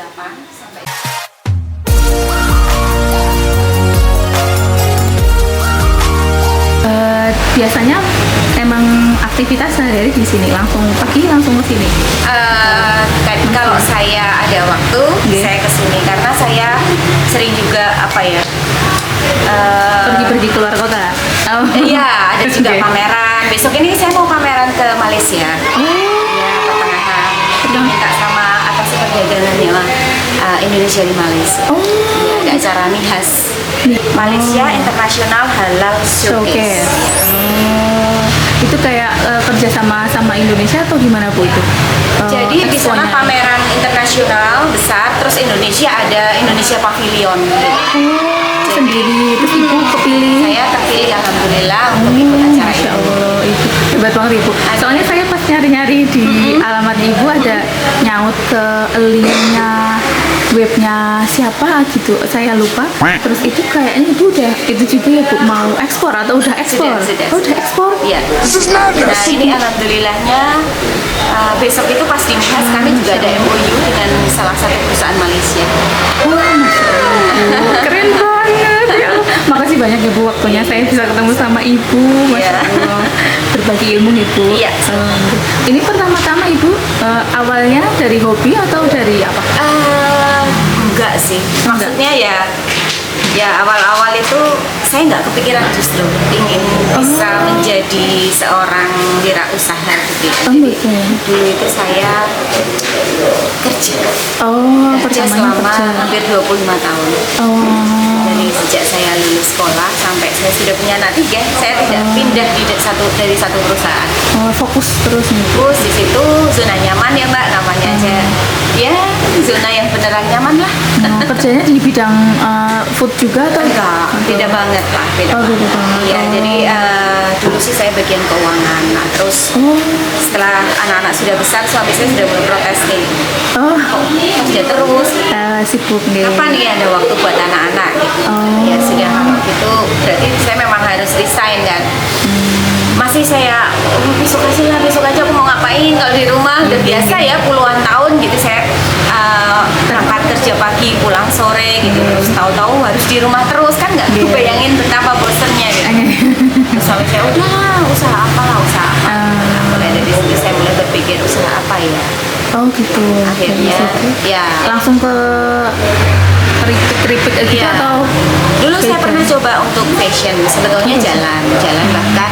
8 sampai biasanya emang aktivitas sehari-hari di sini langsung pagi langsung ke sini. kalau saya ada waktu saya kesini karena saya sering juga Pergi-pergi keluar kota. Iya, ada juga pameran. Besok ini saya mau pameran ke Malaysia. Ya, pertengahan. Diminta sama atas perdagangannya Indonesia di Malaysia. Ya, ada acara nih khas Malaysia International Halal Showcase. Itu kayak kerja sama Indonesia atau gimana Bu itu? Jadi di sana pameran internasional besar, terus Indonesia ada Indonesia Pavilion. Sendiri, terus Ibu kepilih. Saya terpilih alhamdulillah untuk ikut acara Masya ini. Allah, itu hebat banget Ibu. Soalnya saya pas nyari-nyari di alamat Ibu ada nyaut ke linknya webnya siapa gitu, saya lupa. Terus itu kayaknya Ibu udah itu juga ya Bu, mau ekspor atau udah ekspor? Sudah. Oh, udah ekspor? Iya. Nah ini alhamdulillahnya besok itu pas di Mihas kami juga ada MOU dengan salah satu perusahaan Malaysia. Wah, Masya Allah, keren banget ya. Makasih banyak ya Bu waktunya, saya bisa ketemu sama Ibu. Masya Allah, berbagi ilmu Ibu. Iya. Ini pertama-tama Ibu awalnya dari hobi atau dari apa? Enggak sih, maksudnya ya awal-awal itu saya nggak kepikiran justru ingin bisa menjadi seorang wirausaha gitu ya. Jadi dulu itu saya kerja selama hampir 25 tahun. Dari sejak saya lulus sekolah sampai saya sudah punya anak 3, saya tidak pindah dari satu perusahaan. Fokus terus nih. Terus di situ zona nyaman ya Mbak, namanya aja. Ya, zona yang beneran nyaman lah. Kerjanya di bidang food juga atau enggak? Beda banget lah, beda banget. Iya, jadi dulu sih saya bagian keuangan. Nah, terus setelah anak-anak sudah besar, suami saya sudah mulai protes nih. Kok sudah terus? Sibuk nih. Kapan nih ada waktu buat anak-anak? Gitu. Ya sudah, gitu. Berarti saya memang harus resign kan. Masih saya besok aja aku mau ngapain kalau di rumah udah biasa ya puluhan tahun gitu saya berangkat kerja pagi pulang sore gitu terus tahu-tahu harus di rumah terus kan nggak bayangin betapa bosennya gitu. Terus suami saya udah usaha apa. Nah, mulai dari situ saya mulai berpikir usaha apa ya. Oh gitu. Akhirnya ya langsung ke repeat gitu atau dulu saya pernah coba untuk fashion sebetulnya jalan bahkan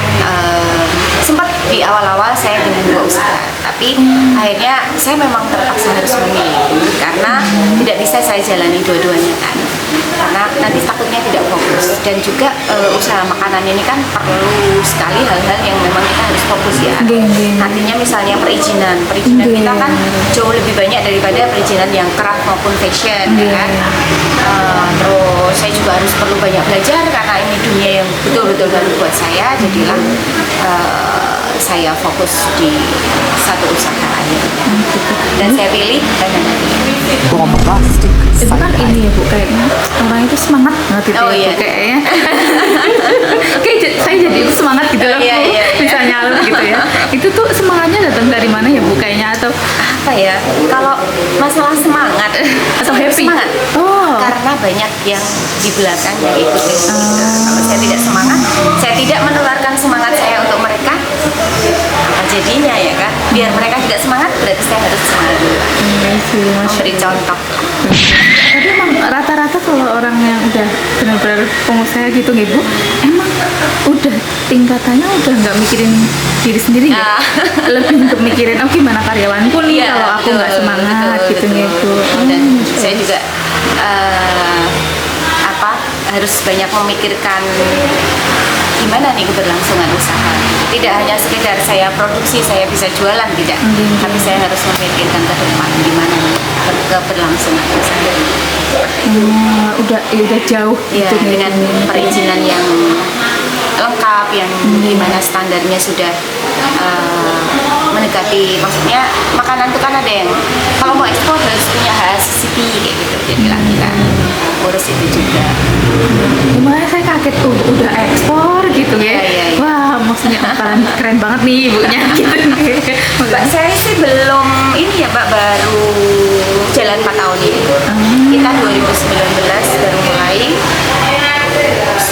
sempat di awal-awal saya dengan 2 usaha tapi akhirnya saya memang terpaksa harus memilih karena tidak bisa saya jalani dua-duanya kan karena nanti takutnya tidak fokus dan juga usaha makanan ini kan perlu sekali hal-hal yang memang kita harus fokus ya. Artinya misalnya perizinan kita kan jauh lebih banyak daripada perizinan yang craft maupun fashion kan. Terus saya juga harus perlu banyak belajar karena ini dunia yang betul-betul baru buat saya jadilah saya fokus di satu usaha akhirnya dan saya pilih bombastic. Itu kan ini ya Bu, kayaknya orang itu semangat banget gitu ya Bu, kayaknya. Kayak saya jadi itu semangat gitu loh Bu, bisa nyalur gitu ya. Itu tuh semangatnya datang dari mana ya Bu kayaknya atau apa ya? Kalau masalah semangat atau happy? Semangat. Karena banyak yang di belakang yang ikut gitu. Kalau saya tidak semangat, saya tidak menularkan semangat saya untuk mereka. Apa jadinya ya kan? Biar mereka tidak semangat, berarti saya harus semangat dulu. Memberi contoh. Tapi emang rata-rata kalau orang yang udah benar-benar pengusaha gitu nih Bu, emang udah tingkatannya udah nggak mikirin diri sendiri ya, lebih untuk mikirin gimana karyawanku nih kalau aku nggak semangat gitu nih Bu. Dan saya juga harus banyak memikirkan gimana nih keberlangsungan usaha. Tidak hanya sekedar saya produksi, saya bisa jualan tidak, tapi saya harus memikirkan ke depan gimana keberlangsungan usaha. Udah jauh ya, dengan perizinan yang lengkap, yang gimana standarnya sudah mendekati, maksudnya makanan itu kan ada yang kalau mau ekspor harus punya HACCP kayak gitu, jadi kita urus itu juga. Makanya saya kaget tuh udah ekspor gitu ya. Wah, maksudnya keren banget nih ibunya gitu. Mbak saya sih belum ini ya Mbak, baru jalan 4 tahun ini. Kita 2019 baru mulai,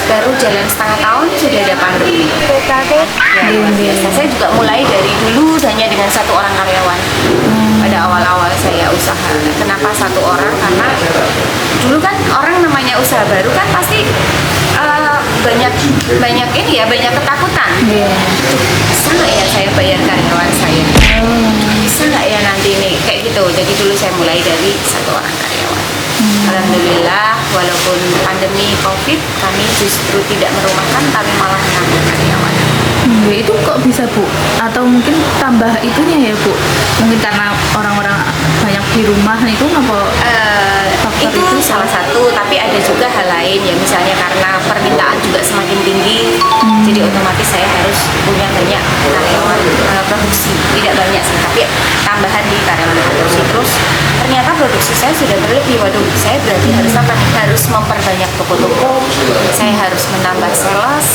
baru jalan setengah tahun sudah ada pandemi. Ya, luar biasa. Saya juga mulai dari dulu hanya dengan satu orang karyawan. Pada awal-awal saya usaha. Kenapa satu orang? Karena dulu kan orang namanya usaha baru kan pasti banyak ini ya, banyak ketakutan. Bisa nggak ya saya bayar karyawan saya? Bisa nggak ya nanti nih kayak gitu. Jadi dulu saya mulai dari satu orang karyawan. Alhamdulillah, walaupun pandemi COVID, kami justru tidak merumahkan, tapi malah menambah karyawan. Itu kok bisa Bu? Atau mungkin tambah itunya ya Bu? Mungkin karena orang-orang banyak di rumah itu ngapa? Itu salah satu, tapi ada juga hal lain ya, misalnya karena permintaan juga semakin tinggi, jadi otomatis saya harus punya banyak karyawan produksi, tidak banyak sih, tapi tambahan di karyawan produksi. Terus ternyata produksi saya sudah berlebih, waduh saya berarti harus apa nih? Harus memperbanyak toko-toko, saya harus menambah sales,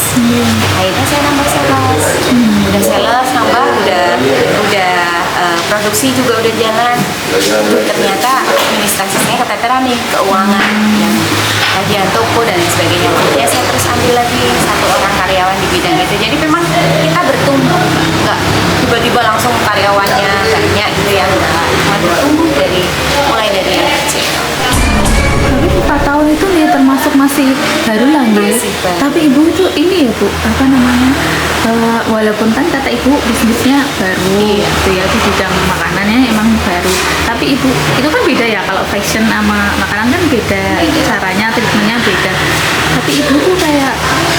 akhirnya saya nambah sales, udah sales nambah, udah produksi juga udah jalan. Ternyata administrasi saya keteteran nih, keuangan yang bagian toko dan lain sebagainya. Ya saya terus ambil lagi satu orang karyawan di bidang itu. Jadi memang kita bertumbuh, nggak tiba-tiba langsung karyawannya banyak gitu ya, enggak. Cuma bertumbuh mulai dari yang kecil. Tapi 4 tahun itu nih termasuk masih baru lah ya. Tapi Ibu itu ini ya Bu, apa namanya? Walaupun kan kata Ibu bisnisnya baru gitu ya, di bidang makanannya emang baru. Tapi Ibu itu kan beda ya, kalau fashion sama makanan kan beda, caranya, treatmentnya beda. Tapi Ibu tuh kayak,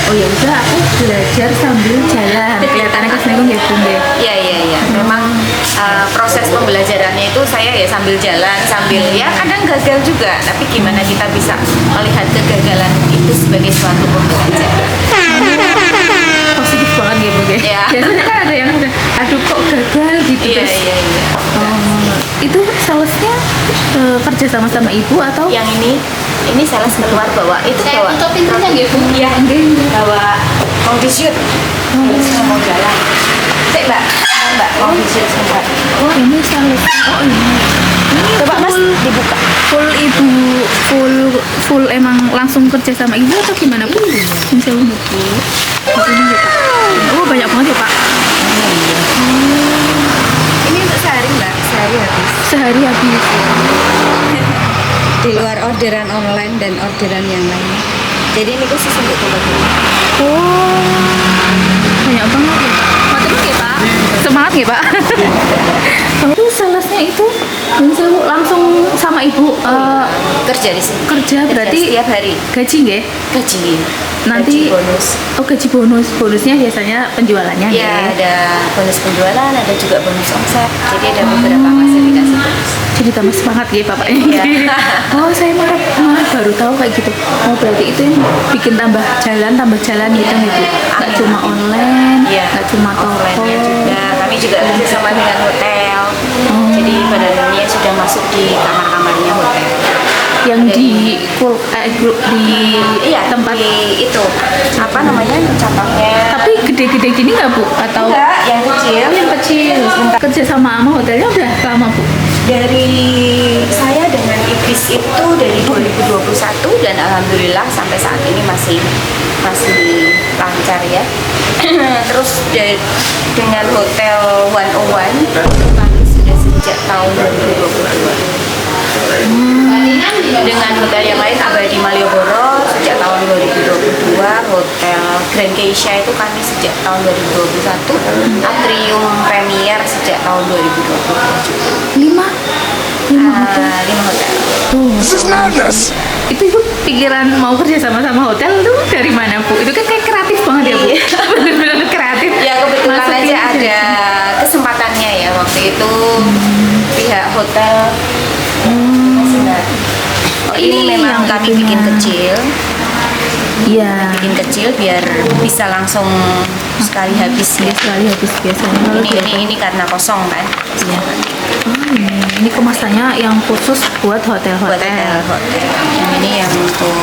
oh ya udah aku belajar sambil jalan. Kelihatannya kesini ya Bu ya. Iya. Memang proses pembelajarannya itu saya ya sambil jalan, sambil ya kadang gagal juga. Tapi gimana kita bisa melihat kegagalan itu sebagai suatu pembelajaran. Positif banget gitu ya. Iya. Biasanya kan ada yang udah, aduh kok gagal gitu. Iya. Itu salesnya kerja sama Ibu atau? Yang ini sales keluar bawa itu bawa tutup pintunya nggih Bu? Iya, bawa mau di-shoot. Saya mau jalan. Mbak, mau di-shoot sebentar. Oh ini sales. Oh ini. Coba Mas dibuka. Full emang langsung kerja sama Ibu atau gimana Bu? Insya Allah Bu. Ini ya Pak. Oh banyak banget ya Pak. Ini untuk sehari Mbak, Sehari habis. Di luar orderan online dan orderan yang lain. Jadi ini khusus untuk teman-teman. Oh banyak banget ya Pak. Mantap ya Pak. Semangat ya Pak. Itu salesnya itu langsung sama Ibu Kerja di sini. kerja berarti setiap hari. gaji nggih? Gaji. Nanti Gaji bonus. Oh gaji bonusnya biasanya penjualannya Ya, nggih? ada bonus penjualan, ada juga bonus omset. Jadi ada beberapa fasilitas bonus. Jadi tambah semangat ya Bapak. Iya. Oh saya malah baru tahu kayak gitu. Oh berarti itu yang bikin tambah jalan gitu Ibu. Nggak cuma online, nggak cuma toko. Offline-nya juga. Kami juga kerja sama dengan hotel. Jadi pada umumnya sudah masuk di kamar-kamarnya hotel. Yang di grup di Iya, tempat. di itu apa namanya contohnya? Tapi gede-gede gini nggak Bu? Atau Enggak, yang kecil. yang kecil? Kerja sama hotelnya udah lama Bu? Dari saya dengan Ibis itu dari 2021 dan alhamdulillah sampai saat ini masih lancar ya. Terus dengan Hotel 101 kami sudah sejak tahun 2022. Dengan hotel yang lain Abadi Malioboro sejak tahun 2022, Hotel Grand Keisha itu kami sejak tahun 2021, Atrium Premier sejak tahun 2022. 5 hotel. 5 hotel. This is madness. Itu Ibu pikiran mau kerja sama hotel tuh dari mana Bu? Itu kan kayak kreatif banget ya Bu? Bener-bener kreatif. Ya kebetulan Masukin aja ada kesempatannya ya waktu itu pihak hotel. Oh, Ini memang yang kami itunya. bikin kecil. Iya. Bikin kecil biar bisa langsung sekali habis ya. Sekali habis biasanya. Kalau Ini karena kosong kan. Iya. Oh, ini kemasannya yang khusus buat Buat hotel-hotel. hotel. Yang ini yang untuk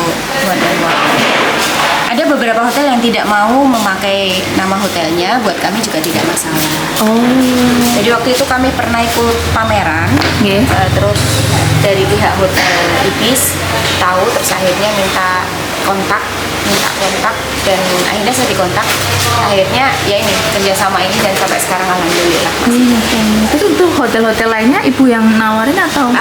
hotel. Ada beberapa hotel yang tidak mau memakai nama hotelnya, buat kami juga tidak masalah. Oh. Jadi waktu itu kami pernah ikut pameran, Nggih. terus dari pihak hotel Ibis tahu, terus akhirnya minta kontak, dan akhirnya saya dikontak. Akhirnya ya ini kerjasama ini, dan sampai sekarang alhamdulillah. Itu untuk hotel-hotel lainnya ibu yang nawarin atau?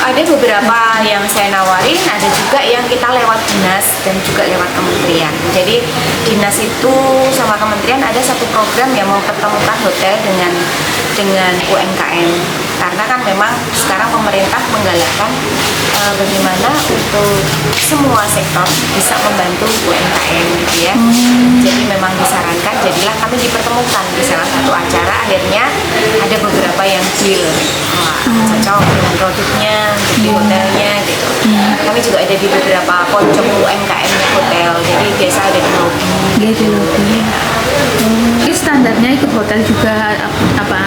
Ada beberapa yang saya nawarin, ada juga yang kita lewat dinas dan juga lewat kementerian. Jadi dinas itu sama kementerian ada satu program yang mau pertemukan hotel dengan UMKM, karena kan memang sekarang pemerintah menggalakkan bagaimana untuk semua sektor bisa membantu UMKM gitu ya. Jadi memang disarankan, jadilah kami dipertemukan di salah satu acara. Akhirnya ada beberapa yang deal, cocok dengan produknya di hotelnya gitu. Kami juga ada di beberapa pojok UMKM hotel, jadi biasa ada di lobby. Di lobby. Ini standarnya ikut hotel juga apa?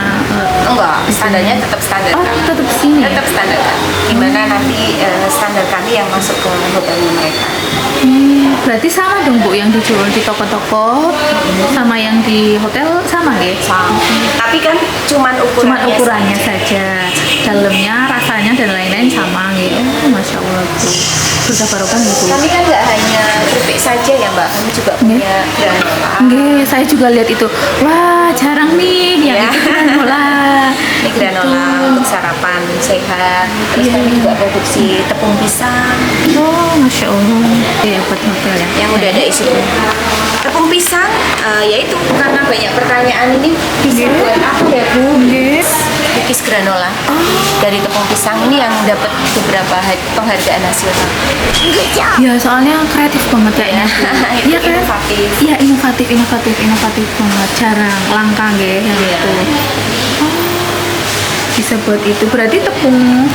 Enggak, standarnya tetap standar Oh, kami. tetap sini. Tetap standar kami. Gimana nanti standar kami yang masuk ke hotelnya mereka. Berarti sama dong Bu, yang dijual di toko-toko sama yang di hotel sama nggih? Sama. Tapi kan cuman ukurannya saja. Dalamnya, rasanya dan lain-lain sama gitu. Oh, Masya Allah Bu. Surga barokah gitu. Kami kan nggak hanya keripik saja ya Mbak, kami juga punya granola. Nggih, saya juga lihat itu. Wah, jarang nih yang Ya. itu granola. Ini granola untuk sarapan sehat. Terus kami juga produksi tepung pisang Oh, Masya Allah. Iya, buat hotel ya. yang udah ada isi bunga. Tepung pisang, yaitu karena banyak pertanyaan ini bisa buat apa ya Bu? Cookies granola dari tepung pisang ini yang dapat beberapa penghargaan nasional. Ya, soalnya kreatif banget kayaknya. Itu Iya kan? inovatif. Iya, inovatif banget. Jarang, langka nggih yang Iya. itu. Oh, bisa buat itu. Berarti tepung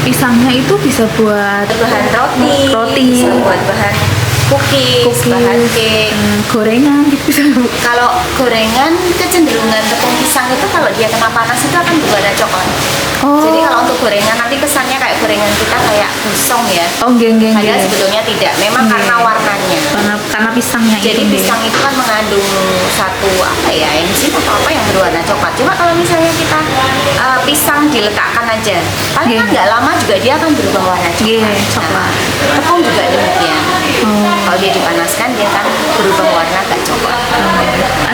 pisangnya itu bisa buat Bahan roti, bisa buat bahan cookies, bahan cake. gorengan gitu bisa Bu. Kalau gorengan, kecenderungan tepung pisang itu kalau dia kena panas itu akan berwarna coklat. Oh. Jadi kalau untuk gorengan nanti kesannya kayak gorengan kita kayak gosong ya. Oh, nggih. Padahal sebetulnya tidak, memang karena warnanya. Karena pisangnya Jadi itu nggih. pisang itu kan mengandung satu apa ya, enzim atau apa yang berwarna coklat. Cuma kalau misalnya kita pisang diletakkan aja, paling kan Nggih. nggak lama juga dia akan berubah warna Nggih, coklat. coklat. Nah, tepung juga demikian. Kalau dia dipanaskan dia kan berubah warna agak coklat.